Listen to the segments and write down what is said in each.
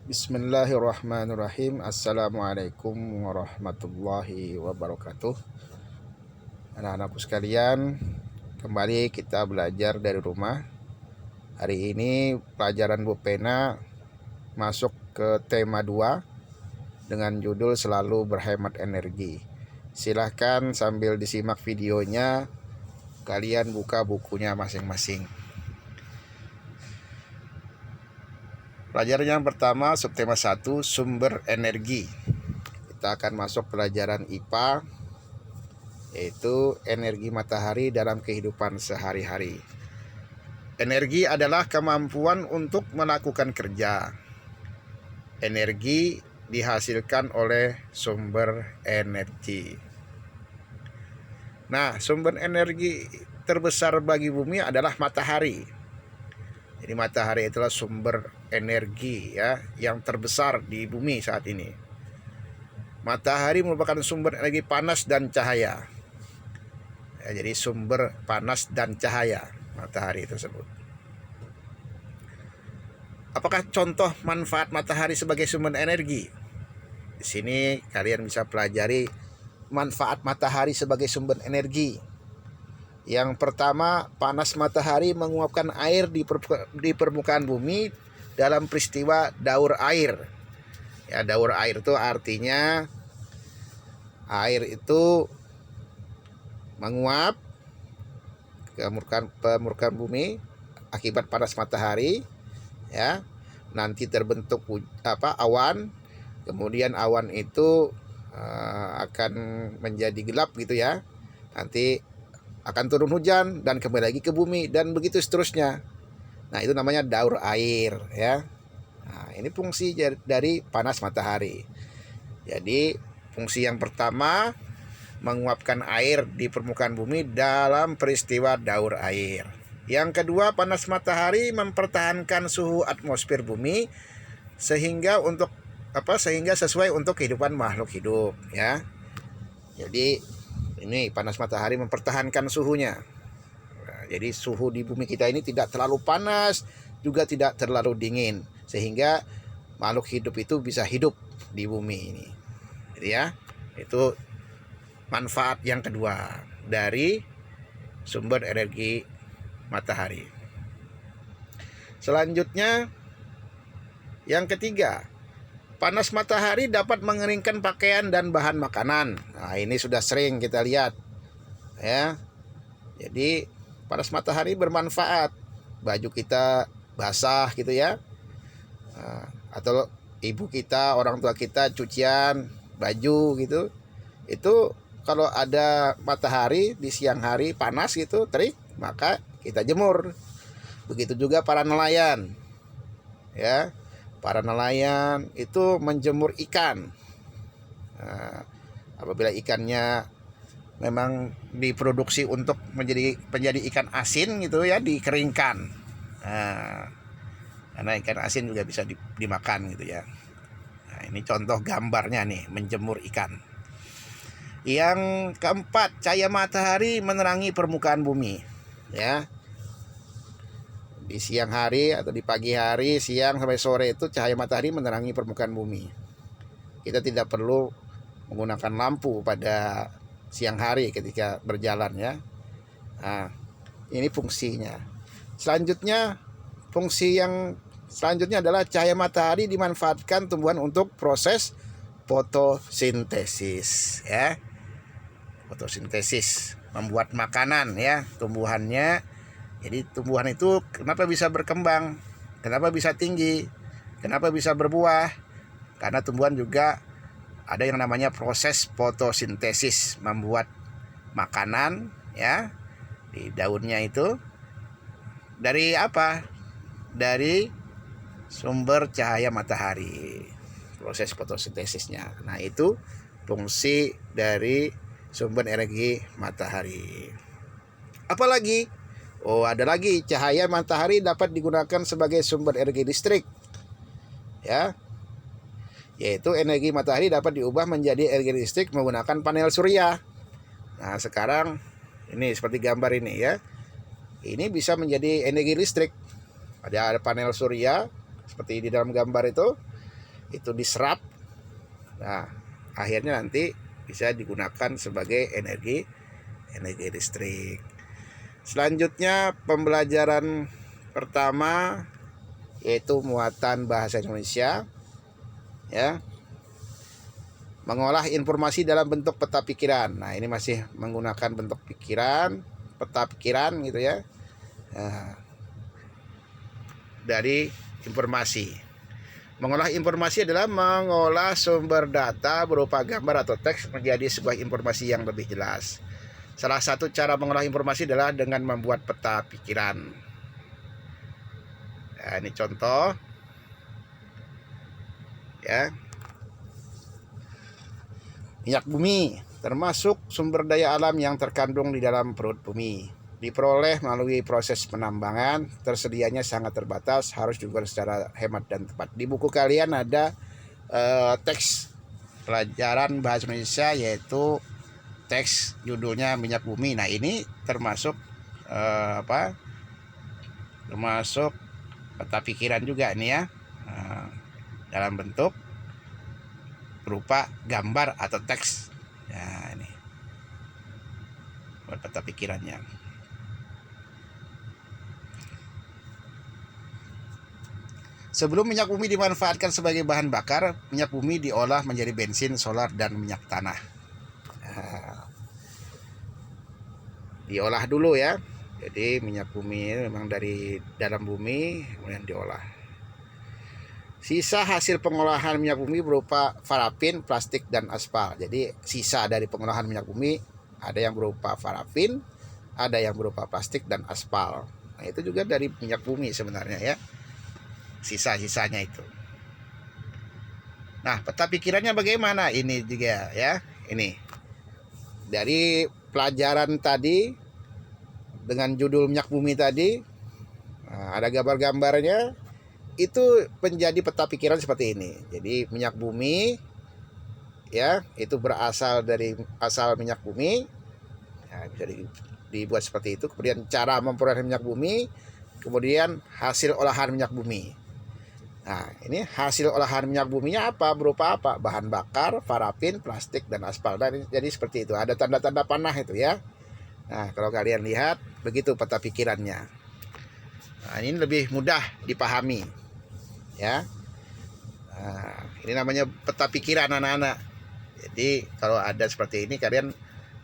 Bismillahirrahmanirrahim. Assalamualaikum warahmatullahi wabarakatuh. Anak-anakku sekalian, kembali kita belajar dari rumah. Hari ini pelajaran Bu Pena masuk ke tema 2 dengan judul selalu berhemat energi. Silahkan sambil disimak videonya, kalian buka bukunya masing-masing. Pelajaran yang pertama, subtema 1, sumber energi. Kita akan masuk pelajaran IPA, yaitu energi matahari dalam kehidupan sehari-hari. Energi adalah kemampuan untuk melakukan kerja. Energi dihasilkan oleh sumber energi. Nah, sumber energi terbesar bagi bumi adalah matahari. Jadi matahari itulah sumber energi yang terbesar di bumi saat ini. Matahari merupakan sumber energi panas dan cahaya. Jadi sumber panas dan cahaya matahari tersebut. Apakah contoh manfaat matahari sebagai sumber energi? Di sini kalian bisa pelajari manfaat matahari sebagai sumber energi. Yang pertama, panas matahari menguapkan air di permukaan bumi dalam peristiwa daur air. Ya, daur air itu artinya air itu menguap ke permukaan bumi akibat panas matahari, ya. Nanti terbentuk awan, kemudian awan itu akan menjadi gelap gitu ya. Nanti akan turun hujan dan kembali lagi ke bumi dan begitu seterusnya. Nah, itu namanya daur air ya. Nah, ini fungsi dari panas matahari. Jadi, fungsi yang pertama menguapkan air di permukaan bumi dalam peristiwa daur air. Yang kedua, panas matahari mempertahankan suhu atmosfer bumi sehingga sesuai untuk kehidupan makhluk hidup ya. Jadi ini panas matahari mempertahankan suhunya. Nah, jadi suhu di bumi kita ini tidak terlalu panas, juga tidak terlalu dingin, sehingga makhluk hidup itu bisa hidup di bumi ini. Jadi ya, itu manfaat yang kedua dari sumber energi matahari. Selanjutnya, yang ketiga, panas matahari dapat mengeringkan pakaian dan bahan makanan. Nah, ini sudah sering kita lihat ya. Jadi panas matahari bermanfaat. Baju kita basah gitu ya. Atau ibu kita, orang tua kita cucian baju gitu. Itu kalau ada matahari di siang hari panas gitu, terik, maka kita jemur. Begitu juga para nelayan. Ya. Para nelayan itu menjemur ikan. Nah, apabila ikannya memang diproduksi untuk menjadi ikan asin gitu ya, dikeringkan. Nah, karena ikan asin juga bisa dimakan gitu ya. Nah, ini contoh gambarnya nih, menjemur ikan. Yang keempat, cahaya matahari menerangi permukaan bumi ya. Di siang hari atau di pagi hari, siang sampai sore itu cahaya matahari menerangi permukaan bumi. Kita tidak perlu menggunakan lampu pada siang hari ketika berjalan ya. Nah, ini fungsinya. Fungsi yang selanjutnya adalah cahaya matahari dimanfaatkan tumbuhan untuk proses fotosintesis ya. Fotosintesis, membuat makanan ya, tumbuhannya. Jadi tumbuhan itu kenapa bisa berkembang, kenapa bisa tinggi, kenapa bisa berbuah? Karena tumbuhan juga ada yang namanya proses fotosintesis, membuat makanan ya di daunnya itu. Dari apa? Dari sumber cahaya matahari, proses fotosintesisnya. Nah, itu fungsi dari sumber energi matahari. Apalagi? Oh, ada lagi, cahaya matahari dapat digunakan sebagai sumber energi listrik. Ya. Yaitu energi matahari dapat diubah menjadi energi listrik menggunakan panel surya. Nah, sekarang ini seperti gambar ini ya. Ini bisa menjadi energi listrik. Ada panel surya seperti di dalam gambar itu. itu diserap. Nah, akhirnya nanti bisa digunakan sebagai energi listrik. Selanjutnya pembelajaran pertama yaitu muatan bahasa Indonesia, ya. Mengolah informasi dalam bentuk peta pikiran. Nah, ini masih menggunakan bentuk pikiran, peta pikiran gitu ya. Nah, dari informasi. Mengolah informasi adalah mengolah sumber data berupa gambar atau teks menjadi sebuah informasi yang lebih jelas. Salah satu cara mengolah informasi adalah dengan membuat peta pikiran. Nah, ini contoh, ya. Minyak bumi termasuk sumber daya alam yang terkandung di dalam perut bumi. Diperoleh melalui proses penambangan, tersedianya sangat terbatas, harus dilakukan secara hemat dan tepat. Di buku kalian ada teks pelajaran bahasa Indonesia, yaitu teks judulnya Minyak Bumi. Nah, ini termasuk termasuk peta pikiran juga nih ya, dalam bentuk berupa gambar atau teks. Nah, ini buat peta pikirannya. Sebelum minyak bumi dimanfaatkan sebagai bahan bakar, minyak bumi diolah menjadi bensin, solar, dan minyak tanah. Nah, diolah dulu ya. Jadi minyak bumi memang dari dalam bumi kemudian diolah. Sisa hasil pengolahan minyak bumi berupa parafin, plastik, dan aspal. Jadi sisa dari pengolahan minyak bumi ada yang berupa parafin, ada yang berupa plastik dan aspal. Nah, itu juga dari minyak bumi sebenarnya ya, sisa-sisanya itu. Nah, peta pikirannya bagaimana? Ini juga ya, ini dari pelajaran tadi dengan judul minyak bumi tadi. Nah, ada gambar-gambarnya. Itu menjadi peta pikiran seperti ini. Jadi minyak bumi ya, itu berasal dari asal minyak bumi. Ya, bisa dibuat seperti itu. Kemudian cara memperoleh minyak bumi, kemudian hasil olahan minyak bumi. Nah, ini hasil olahan minyak buminya apa? Berupa apa? Bahan bakar, parafin, plastik, dan aspal. Dan jadi seperti itu. Ada tanda-tanda panah itu ya. Nah, kalau kalian lihat begitu peta pikirannya. Nah, ini lebih mudah dipahami. Ya, nah, ini namanya peta pikiran anak-anak. Jadi kalau ada seperti ini kalian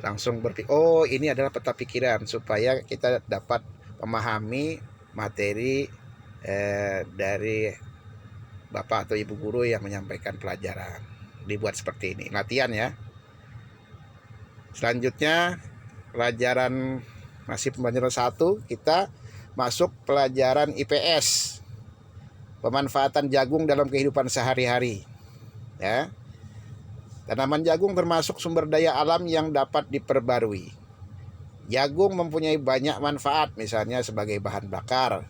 langsung berpikir, oh ini adalah peta pikiran, supaya kita dapat memahami materi dari bapak atau ibu guru yang menyampaikan pelajaran. Dibuat seperti ini, latihan ya. Selanjutnya pelajaran masih pembelajaran 1, kita masuk pelajaran IPS. Pemanfaatan jagung dalam kehidupan sehari-hari. Ya. Tanaman jagung termasuk sumber daya alam yang dapat diperbarui. Jagung mempunyai banyak manfaat, misalnya sebagai bahan bakar.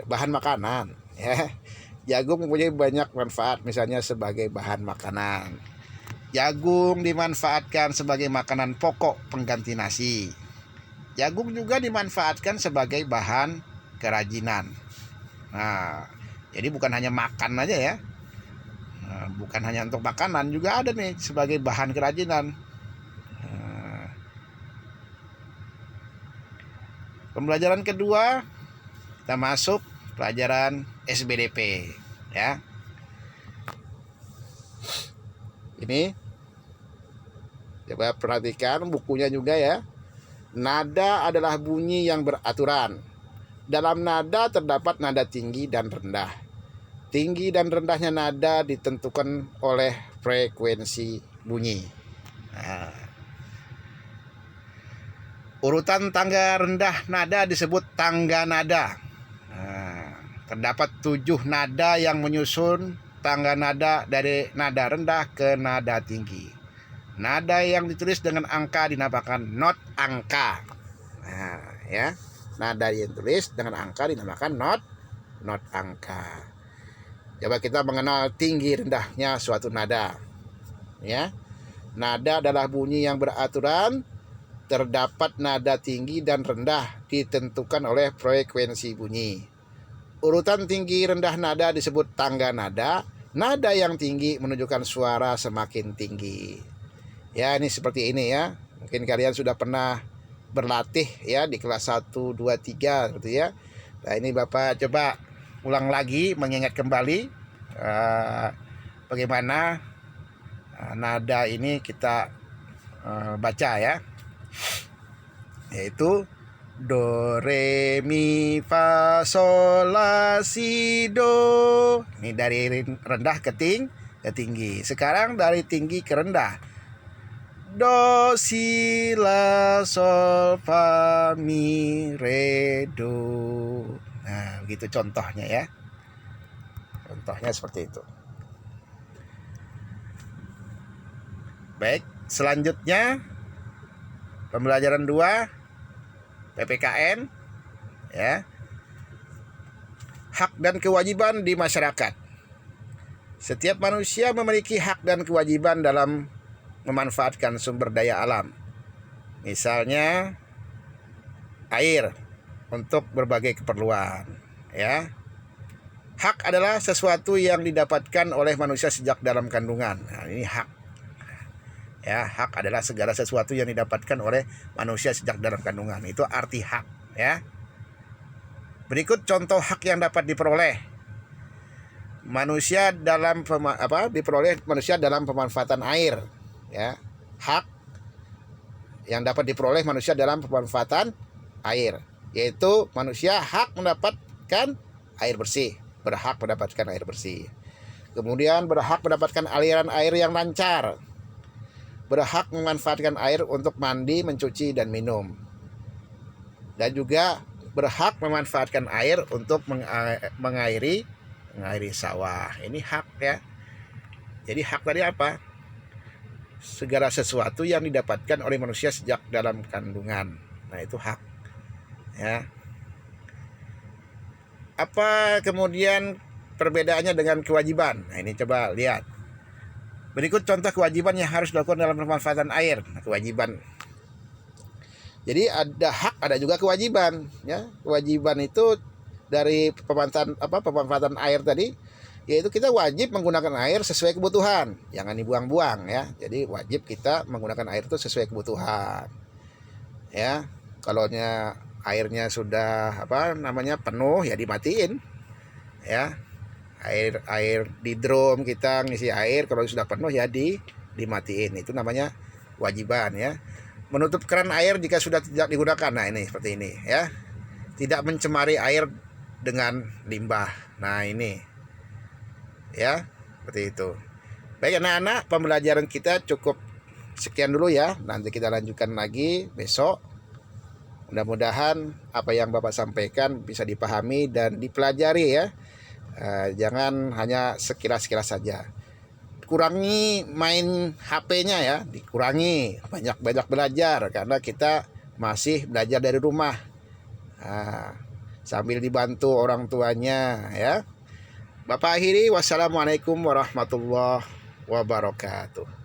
Bahan makanan, ya. Jagung mempunyai banyak manfaat, misalnya sebagai bahan makanan. Jagung dimanfaatkan sebagai makanan pokok pengganti nasi. Jagung juga dimanfaatkan sebagai bahan kerajinan. Nah, jadi bukan hanya makan aja ya. Nah, bukan hanya untuk makanan, juga ada nih sebagai bahan kerajinan. Nah, pembelajaran kedua, kita masuk pelajaran SBDP ya. Ini coba perhatikan bukunya juga ya. Nada adalah bunyi yang beraturan. Dalam nada terdapat nada tinggi dan rendah. Tinggi dan rendahnya nada ditentukan oleh frekuensi bunyi. Nah, urutan tangga rendah nada disebut tangga nada. Nah, terdapat 7 nada yang menyusun tangga nada dari nada rendah ke nada tinggi. Nada yang ditulis dengan angka dinamakan not angka. Nah, ya. Nada yang tulis dengan angka dinamakan not angka. Coba kita mengenal tinggi rendahnya suatu nada. Ya. Nada adalah bunyi yang beraturan. Terdapat nada tinggi dan rendah ditentukan oleh frekuensi bunyi. urutan tinggi rendah nada disebut tangga nada. Nada yang tinggi menunjukkan suara semakin tinggi. Ya, ini seperti ini ya. Mungkin kalian sudah pernah berlatih ya di kelas 1, 2, 3 gitu ya. Nah, ini Bapak coba ulang lagi, mengingat kembali bagaimana nada ini kita baca ya. Yaitu do, re, mi, fa, sol, la, si, do. Ini dari rendah ke tinggi. Sekarang dari tinggi ke rendah. Do, si, la, sol, fa, mi, re, do. Nah, begitu contohnya ya. Contohnya seperti itu. Baik, selanjutnya pembelajaran 2 PPKN ya. Hak dan kewajiban di masyarakat. Setiap manusia memiliki hak dan kewajiban dalam memanfaatkan sumber daya alam. Misalnya air untuk berbagai keperluan ya. Hak adalah sesuatu yang didapatkan oleh manusia sejak dalam kandungan. Nah, ini hak. Ya, hak adalah segala sesuatu yang didapatkan oleh manusia sejak dalam kandungan. Itu arti hak, ya. Berikut contoh hak yang dapat diperoleh manusia dalam pemanfaatan air, ya. Hak yang dapat diperoleh manusia dalam pemanfaatan air, yaitu manusia hak mendapatkan air bersih, berhak mendapatkan air bersih. Kemudian berhak mendapatkan aliran air yang lancar. Berhak memanfaatkan air untuk mandi, mencuci, dan minum. Dan juga berhak memanfaatkan air untuk mengairi sawah. Ini hak ya. Jadi hak tadi apa? Segala sesuatu yang didapatkan oleh manusia sejak dalam kandungan. Nah, itu hak. Ya. Apa kemudian perbedaannya dengan kewajiban? Nah, ini coba lihat. Berikut contoh kewajiban yang harus dilakukan dalam pemanfaatan air. Nah, kewajiban. Jadi ada hak, ada juga kewajiban. Ya, kewajiban itu dari pemanfaatan air tadi, yaitu kita wajib menggunakan air sesuai kebutuhan, jangan dibuang-buang ya. Jadi wajib kita menggunakan air itu sesuai kebutuhan. Ya, kalau airnya sudah penuh ya dimatiin. Ya. Air di drum kita ngisi air, kalau sudah penuh ya dimatiin. Itu namanya kewajiban ya. Menutup keran air jika sudah tidak digunakan. Nah, ini seperti ini ya. Tidak mencemari air dengan limbah. Nah, ini ya, seperti itu. Baik anak-anak, pembelajaran kita cukup sekian dulu ya. Nanti kita lanjutkan lagi besok. Mudah-mudahan apa yang Bapak sampaikan bisa dipahami dan dipelajari ya. Jangan hanya sekilas-sekilas saja. Kurangi main HP-nya ya, dikurangi, banyak-banyak belajar karena kita masih belajar dari rumah. Sambil dibantu orang tuanya ya. Bapak akhiri, wassalamualaikum warahmatullahi wabarakatuh.